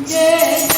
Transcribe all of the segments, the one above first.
जय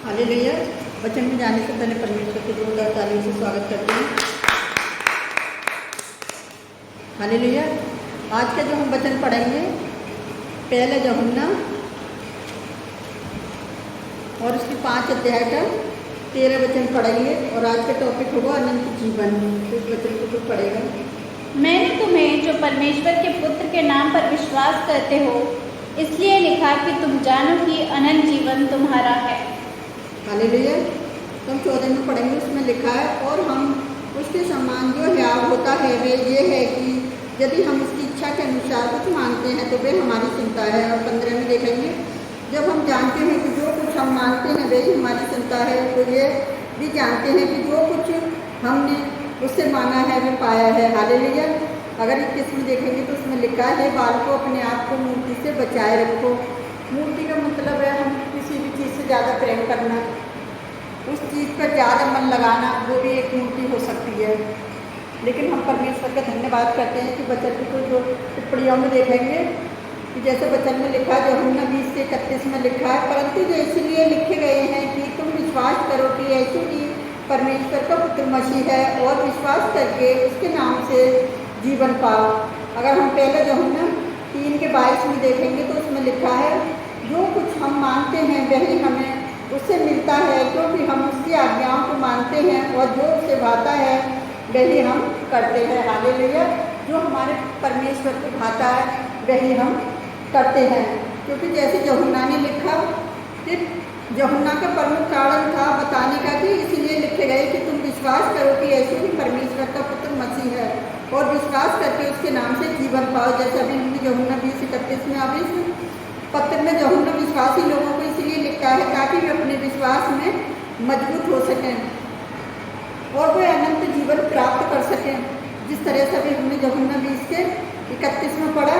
हालेलुया। वचन में जाने से पहले परमेश्वर के जोरदार तालियों से स्वागत करते हैं। हालेलुया। आज का जो हम वचन पढ़ेंगे पहले यूहन्ना और उसके 5 अध्याय का 13 वचन पढ़ेंगे और आज का टॉपिक होगा अनंत जीवन। इस वचन को तो पढ़ेगा। मैंने तुम्हें जो परमेश्वर के पुत्र के नाम पर विश्वास करते हो इसलिए लिखा कि तुम जानो कि अनंत जीवन तुम्हारा है। हालेलुया। तो हम 14 में पढ़ेंगे, उसमें लिखा है और हम उसके समान जो ह्याव होता है वे ये है कि यदि हम उसकी इच्छा के अनुसार कुछ मांगते हैं तो वे हमारी चिंता है। और 15 में देखेंगे, जब हम जानते हैं कि जो कुछ हम मांगते हैं वे ही हमारी चिंता है तो ये भी जानते हैं कि जो कुछ हमने उससे मांगा है वे पाया है। हालेलुया। अगर 21 में देखेंगे तो उसमें लिखा है, बालकों अपने आप को मूर्ति से बचाए रखो। मूर्ति का मतलब है हम किसी भी चीज़ से ज़्यादा प्रेम करना, उस चीज़ पर ज़्यादा मन लगाना, वो भी एक मूर्ति हो सकती है। लेकिन हम परमेश्वर का धन्यवाद करते हैं कि वचन को जो टिप्पणियों में देखेंगे कि जैसे वचन में लिखा है, यूहन्ना 20 से 31 में लिखा है, परंतु जो इसलिए लिखे गए हैं कि तुम विश्वास करो कि यीशु ही परमेश्वर का पुत्र मसीह है और विश्वास करके उसके नाम से जीवन पाओ। अगर हम पहले यूहन्ना 3 के 22 में देखेंगे तो उसमें लिखा है, जो कुछ हम मांगते हैं वही हमें उससे मिलता है क्योंकि हम उसकी आज्ञाओं को मानते हैं और जो उससे भाता है वही हम करते हैं। हालेलुया। जो हमारे परमेश्वर को भाता है वही हम करते हैं, क्योंकि जैसे यूहन्ना ने लिखा कि यूहन्ना का प्रमुख कारण था बताने का कि इसलिए लिखे गए कि तुम विश्वास करो कि यीशु ही परमेश्वर का पुत्र मसीह है और विश्वास करके उसके नाम से जीवन पाओ। जैसे अभी हमने यूहन्ना 20:31 में अभी इस पत्र में यूहन्ना विश्वासी लोगों को इसलिए लिखा है ताकि वे अपने विश्वास में मजबूत हो सकें और वे अनंत जीवन प्राप्त कर सकें। जिस तरह से अभी हमने यूहन्ना 20 के 31 में पढ़ा।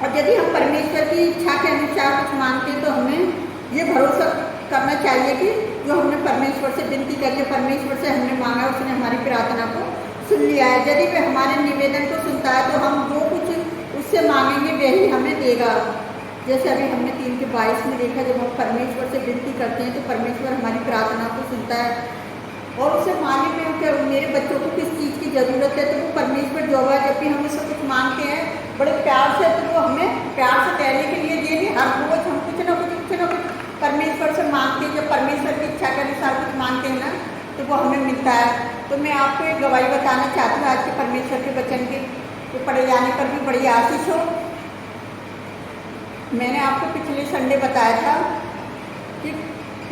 और यदि हम परमेश्वर की इच्छा के अनुसार कुछ मांगते हैं तो हमें ये भरोसा करना चाहिए कि जो हमने परमेश्वर से विनती करके परमेश्वर से हमने मांगा उसने हमारी प्रार्थना को सुन लिया है। यदि वे हमारे निवेदन को सुनता है तो हम जो कुछ उससे मांगेंगे वही हमें देगा। जैसे अभी हमने 3 के 22 में देखा, जब हम परमेश्वर से विनती करते हैं तो परमेश्वर हमारी प्रार्थना को सुनता है और उसे मांगे में क्या मेरे बच्चों को किस चीज़ की ज़रूरत है तो वो परमेश्वर जो है जब भी हम उससे कुछ मांगते हैं बड़े प्यार से तो वो हमें प्यार से कहने के लिए ये नहीं हर रोज हम कुछ ना कुछ परमेश्वर से मांगते हैं। जब परमेश्वर की इच्छा के अनुसार कुछ मांगते हैं ना तो वो हमें मिलता है। तो मैं आपको एक गवाही बताना चाहती हूँ आज के परमेश्वर के वचन के पढ़े जाने पर भी बड़ी आशीष हो। मैंने आपको पिछले संडे बताया था कि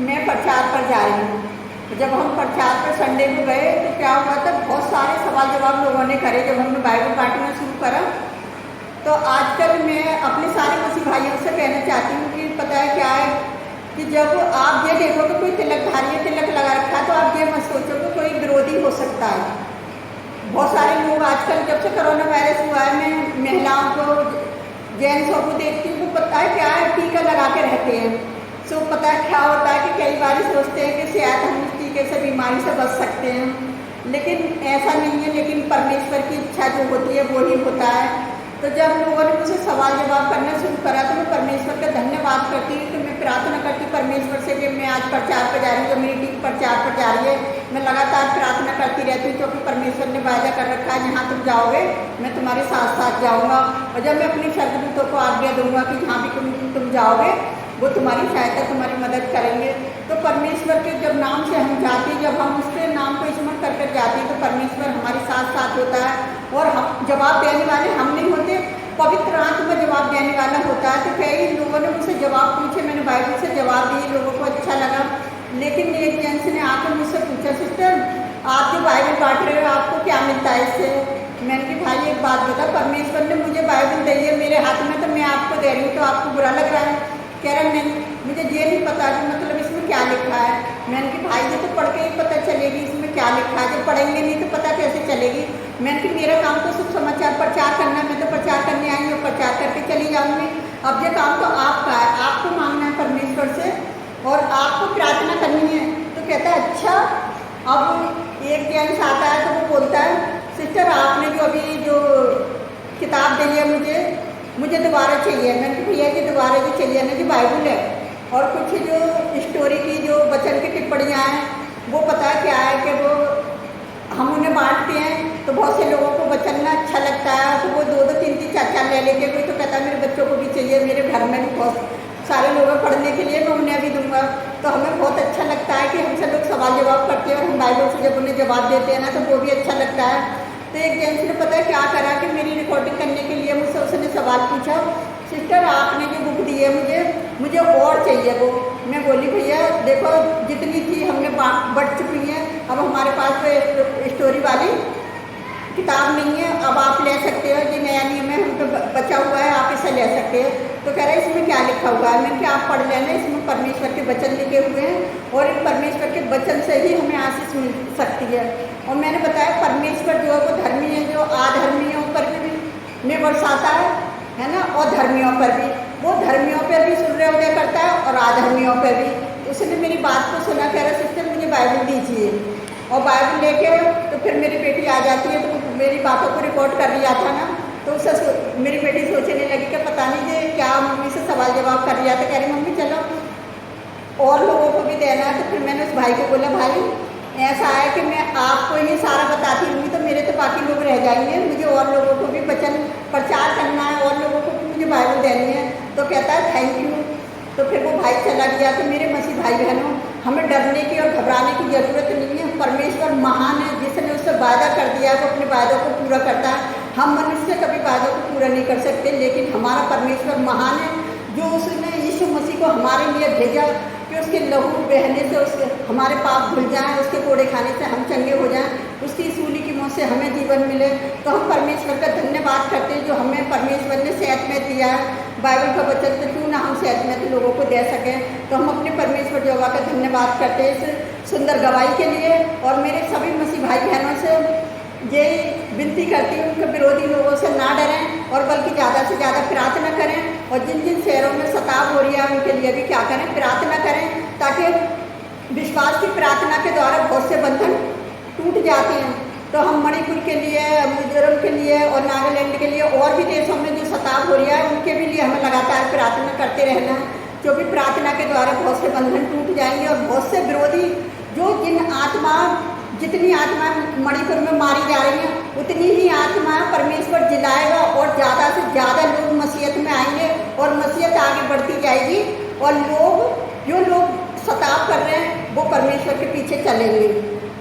मैं प्रचार पर जा रही हूँ। जब हम प्रचार पर संडे को गए तो क्या हुआ था, बहुत सारे सवाल जवाब लोगों ने करे जब हमने बाइबल बांटना शुरू करा। तो आजकल मैं अपने सारे मसीह भाइयों से कहना चाहती हूँ कि पता है क्या है कि जब आप ये देखोगे कोई तिलकधारी तिलक लगा रखा है तो आप ये मत सोचो कि कोई विरोधी हो सकता है। बहुत सारे लोग आजकल जब से कोरोना वायरस हुआ है, मैं महिलाओं को जेंट्सों को देखती हूँ, पता है क्या है, टीका लगा के रहते हैं। सो पता है क्या होता है कि कई बार सोचते हैं कि शायद हम इस टीके से बीमारी से बच सकते हैं, लेकिन ऐसा नहीं है। लेकिन परमेश्वर की इच्छा जो होती है वो ही होता है। तो जब लोगों ने मुझसे सवाल जवाब करना शुरू करा तो मैं परमेश्वर का धन्यवाद करती हूँ। तो मैं प्रार्थना करती हूँ परमेश्वर से कि मैं आज प्रचार पर जा रही हूँ, जो मेरी टीम प्रचार पर जा रही है, मैं लगातार प्रार्थना करती रहती हूँ क्योंकि परमेश्वर ने वायदा कर रखा है जहाँ तुम जाओगे मैं तुम्हारे साथ साथ जाऊँगा। और जब मैं अपनी स्वर्गदूतों को आज्ञा दूंगा कि जहाँ भी तुम जाओगे वो तुम्हारी सहायता तुम्हारी मदद करेंगे। तो परमेश्वर के जब नाम से हम जाते, जब हम उसके नाम को स्मरण कर कर जाते हैं तो परमेश्वर हमारे साथ साथ होता है। और हम जवाब देने वाले हम नहीं होते, पवित्र आत्मा जवाब देने वाला होता है। तो कई लोगों ने मुझसे जवाब पूछे, मैंने बाइबल से जवाब दिए, लोगों को अच्छा लगा। लेकिन एक जेंट्स ने आकर मुझसे पूछा, सिस्टर आप जो बाइबल बांट रहे हो आपको क्या मिलता है इससे? मैंने कहा भाई एक बात बता, परमेश्वर ने मुझे बाइबल दी है मेरे हाथ में, तो मैं आपको दे रही हूँ, तो आपको बुरा लग रहा है? कह रहा नहीं, मुझे ये नहीं पता कि मतलब इसमें क्या लिखा है। मैंने कहा भाई ये तो पढ़ के ही पता चलेगी इसमें क्या लिखा है, जब पढ़ेंगे नहीं तो पता कैसे चलेगी। मैंने कहा मेरा काम तो सिर्फ समाचार प्रचार करना है, मैं तो प्रचार करने आई हूँ, प्रचार करके चली जाऊँगी। अब ये काम तो आपका है, आपको मांगना है परमेश्वर से और आपको प्रार्थना करनी है। तो कहता है अच्छा। अब एक जेंट्स आता है तो वो बोलता है, सिस्टर आपने जो अभी जो किताब दी है मुझे दोबारा चाहिए। मैंने कहा भैया कि दोबारा जो चाहिए ना, जो बाइबल है और कुछ जो स्टोरी की जो वचन की टिप्पणियाँ हैं वो पता है क्या है कि वो हम उन्हें बांटते हैं तो बहुत से लोगों को वचन ना अच्छा लगता है, तो वो दो दो तीन तीन चार चार ले लेके, कोई तो कहता है मेरे बच्चों को भी चाहिए, मेरे घर में भी बहुत सारे लोग पढ़ने के लिए मैं उन्हें भी दूंगा। तो हमें बहुत अच्छा लगता है कि हमसे लोग सवाल जवाब करते हैं और हम बाइबल से जब उन्हें जवाब देते हैं ना तो वो भी अच्छा लगता है। तो एक जेंट्स ने पता है क्या करा कि मेरी रिकॉर्डिंग करने के लिए मुझसे उसने सवाल पूछा, सिस्टर आपने जो बुक दी है मुझे और चाहिए वो। मैं बोली भैया देखो जितनी थी हमने बढ़ चुकी हैं, अब हमारे पास तो स्टोरी वाली किताब नहीं है, अब आप ले सकते हो, ये नया नियम है हम तो बचा हुआ है, आप इसे ले सकते हो। तो कह रहे हैं इसमें क्या लिखा हुआ है? मैंने कहा आप पढ़ लेना, इसमें परमेश्वर के वचन लिखे हुए हैं और इन परमेश्वर के वचन से ही हमें आशीष मिल सकती है। और मैंने बताया परमेश्वर जो है वो धर्मी है, जो अधर्मियों पर भी में बरसाता है ना, और धर्मियों पर भी, वो धर्मियों पर भी सूर्योदय करता है और अधर्मियों पर भी। उसने मेरी बात को सुना, कह रहा सिस्टर मुझे बाइबल दीजिए, और बाइबल लेके तो फिर मेरी बेटी आ जाती है तो मेरी बातों को रिकॉर्ड कर लिया था ना, तो उसे मेरी बेटी सोचने लगी कि पता नहीं ये क्या मम्मी से सवाल जवाब कर लिया था। कह रही मम्मी चलो और लोगों को भी देना है। तो फिर मैंने उस भाई को बोला भाई ऐसा है कि मैं आपको ही सारा बताती रहूँगी तो मेरे तो बाकी लोग रह जाएंगे, मुझे और लोगों को भी वचन प्रचार करना है और लोगों को भी मुझे बाइबल देनी है। तो कहता है थैंक यू। तो फिर वो भाई चला गया। तो मेरे मसीह भाई बहनों, हमें डरने की और घबराने की ज़रूरत नहीं है। परमेश्वर महान है, जिसने उससे वादा कर दिया है वो अपने वादों को पूरा करता है। हम मनुष्य कभी वादों को पूरा नहीं कर सकते, लेकिन हमारा परमेश्वर महान है जो उसने यीशु मसीह को हमारे लिए भेजा कि उसके लहू बहने से उसके हमारे पाप धुल जाएं, उसके कोड़े खाने से हम चंगे हो जाएं, उसकी सूली की मौत से हमें जीवन मिले। तो हम परमेश्वर का धन्यवाद करते हैं जो हमें परमेश्वर ने सेहत में दिया है। बाइबल का वचन तो क्यों ना हम सेहत में तो लोगों को दे सकें। तो हम अपने परमेश्वर यहोवा का धन्यवाद करते हैं इस सुंदर गवाही के लिए। और मेरे सभी मसीह भाई बहनों से यही विनती करती हूँ कि विरोधी लोगों से ना डरें और बल्कि ज़्यादा से ज़्यादा प्रार्थना करें। और जिन जिन शहरों में सताव हो रही है उनके लिए भी क्या करें, प्रार्थना करें, ताकि विश्वास की प्रार्थना के द्वारा बहुत से बंधन टूट जाते हैं। तो हम मणिपुर के लिए, मिजोरम के लिए और नागालैंड के लिए और भी देशों में जो सताव हो रहा है उनके भी लिए हमें लगातार प्रार्थना करते रहना है, क्योंकि प्रार्थना के द्वारा बहुत से बंधन टूट जाएंगे और बहुत से विरोधी जितनी आत्मा मणिपुर में मारी जा रही हैं उतनी ही आत्मा परमेश्वर जिलाएगा और ज़्यादा से ज़्यादा लोग मसीहत में आएंगे और मसीहत आगे बढ़ती जाएगी। और जो लोग सताव कर रहे हैं वो परमेश्वर के पीछे चलेंगे।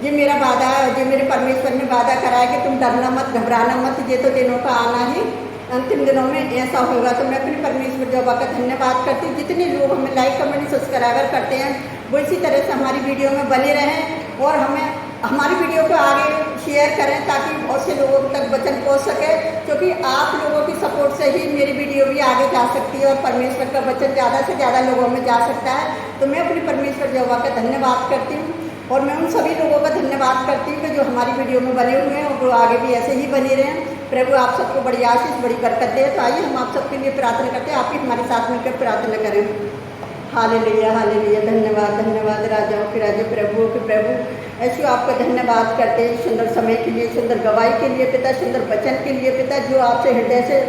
ये मेरा वादा है, ये मेरे परमेश्वर ने वादा करा है कि तुम डरना मत, घबराना मत, ये तो दिनों का आना ही अंतिम दिनों में ऐसा होगा। तो मैं अपने परमेश्वर यहोवा का धन्यवाद करती हूँ। जितने लोग हमें लाइक कमेंट सब्सक्राइबर करते हैं वो इसी तरह से हमारी वीडियो में बने रहें और हमें हमारी वीडियो को आगे शेयर करें ताकि बहुत से लोगों तक वचन पहुंच सके, क्योंकि आप लोगों की सपोर्ट से ही मेरी वीडियो भी आगे जा सकती है और परमेश्वर का वचन ज़्यादा से ज़्यादा लोगों में जा सकता है। तो मैं अपने परमेश्वर यहोवा का धन्यवाद करती हूँ और मैं उन सभी लोगों का धन्यवाद करती हूँ कि जो हमारी वीडियो में बने हुए हैं और वो आगे भी ऐसे ही बने रहें। प्रभु आप सबको बड़ी आशीष बड़ी बरकत दे। तो आइए हम आप सबके लिए प्रार्थना करते हैं, आप ही हमारे साथ मिलकर प्रार्थना करें। Hallelujah hallelujah. धन्यवाद धन्यवाद राजाओं के राजा प्रभुओं के प्रभु, ऐसे आपका धन्यवाद करते हैं सुंदर समय के लिए, सुंदर गवाही के लिए पिता, सुंदर वचन के लिए पिता। जो आपसे हृदय से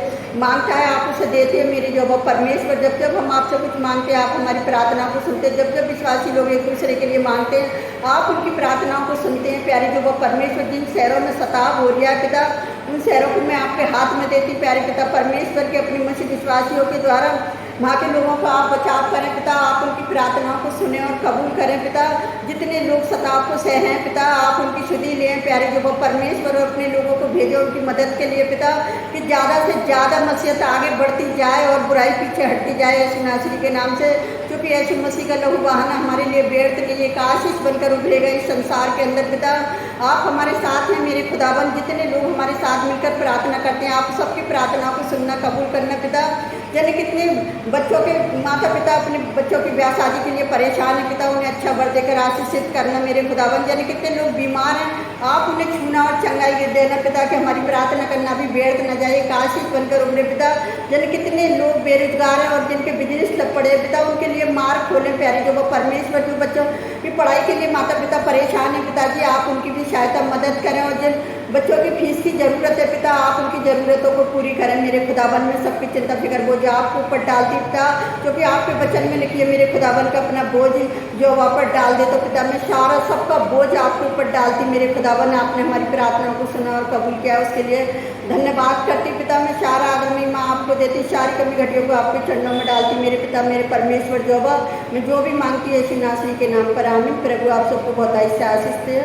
मांगता है आप उसे देते हैं मेरे जो परमेश्वर। जब जब हम आपसे कुछ मांगते हैं आप हमारी प्रार्थना को सुनते हैं। जब जब विश्वासी लोग एक दूसरे के लिए मांगते हैं आप उनकी प्रार्थनाओं को सुनते हैं। प्यारे जो परमेश्वर, जिन शहरों में सताव हो रहा है पिता, उन शहरों को मैं आपके हाथ में देती प्यारे पिता परमेश्वर के। अपनी मसीह विश्वासियों के द्वारा वहाँ के लोगों को आप बचाव करें पिता, आप उनकी प्रार्थनाओं को सुने और कबूल करें पिता। जितने लोग सताव को सह हैं पिता आप उनकी शुद्धि लें प्यारे जो परमेश्वर, और अपने लोगों को भेजो उनकी मदद के लिए पिता, कि ज़्यादा से ज़्यादा मसीहत आगे बढ़ती जाए और बुराई पीछे हटती जाए यीशु नासरी के नाम से। क्योंकि यीशु मसीह का लहू बहाना हमारे लिए व्यर्थ नहीं, एक आशीष बनकर उभरेगा इस संसार के अंदर पिता। आप हमारे साथ हैं मेरे खुदावन। जितने लोग हमारे साथ मिलकर प्रार्थना करते हैं आप सबकी प्रार्थनाओं को सुनना कबूल करना पिता। यानी कितने बच्चों के माता पिता अपने बच्चों की ब्याह शादी के लिए परेशान है पिता, उन्हें अच्छा वर देकर आशीषित करना मेरे खुदावन। यानी कितने लोग बीमार हैं आप उन्हें छूना और चंगाई देना पिता, कि हमारी प्रार्थना करना भी व्यर्थ न जाए, एक आशीष बनकर उभरे पिता। यानी कितने लोग बेरोजगार हैं और जिनके बिजनेस लग पड़े पिता, उनके लिए मार्ग खोलें प्यारे जो परमेश्वर। जो बच्चों की पढ़ाई के लिए माता पिता परेशान है पिताजी आप उनकी भी सहायता मदद करें, और जिन बच्चों की फीस की ज़रूरत है पिता आप उनकी ज़रूरतों को पूरी करें मेरे खुदावन। में सबकी चिंता फिक्र बोझ आपके ऊपर डालती पिता, क्योंकि आपके वचन में लिखिए मेरे खुदावन का अपना बोझ जो वहाँ पर डाल दे। तो पिता मैं सारा सबका बोझ आपके ऊपर डालती मेरे खुदावन। आपने हमारी प्रार्थनाओं को सुना और कबूल किया, उसके लिए धन्यवाद करती पिता। मैं सारा आदमी माँ आपको देती, सारी कमी घटियों को आपके चरणों में डालती मेरे पिता मेरे परमेश्वर। जो मैं जो भी मांगती है यीशु नासरी के नाम पर आमीन। प्रभु आप सबको बहुत ऐसे आशीष दे।